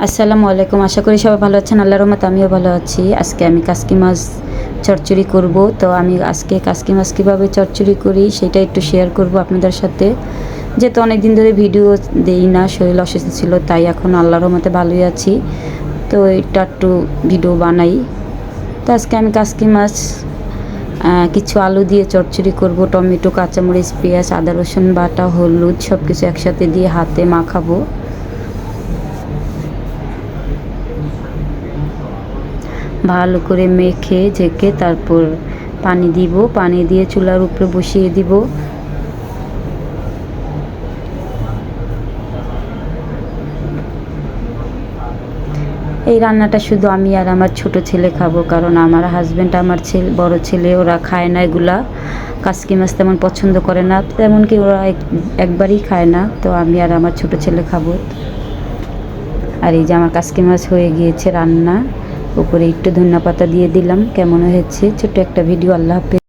আসসালামু আলাইকুম। আশা করি সবাই ভালো আছেন। আল্লাহর রহমতে আমিও ভালো আছি। আজকে আমি কাসকি মাছ চচ্চড়ি করব। তো আমি আজকে কাসকি মাছ কীভাবে চচ্চড়ি করি সেটা একটু শেয়ার করব আপনাদের সাথে। যেহেতু অনেক দিন ধরে ভিডিও দেই না, শরীর অসুস্থ ছিল, তাই এখন আল্লাহর রহমতে ভালোই আছি। তো এটা একটু ভিডিও বানাই। তো আজকে আমি কাসকি মাছ কিছু আলু দিয়ে চচ্চড়ি করব। টমেটো, কাঁচামরিচ, পেঁয়াজ, আদা রসুন বাটা, হলুদ সব কিছু একসাথে দিয়ে হাতে মাখাবো। ভালো করে মেখে ঝেঁকে তারপর পানি দিব, পানি দিয়ে চুলার উপরে বসিয়ে দিব। এই রান্নাটা শুধু আমি আর আমার ছোট ছেলে খাবো, কারণ আমার হাজব্যান্ড, আমার বড় ছেলে ওরা খায় না এগুলা। কাসকি মাছ তেমন পছন্দ করে না, তেমন কি ওরা একবারই খায় না। তো আমি আর আমার ছোট ছেলে খাবো। আর এই যে আমার কাসকি মাছ হয়ে গিয়েছে রান্না। উপরে একটু ধনিয়া পাতা দিয়ে দিলাম। কেমন হয়েছে ছোট্ট একটা ভিডিও। আল্লাহ হাফেজ।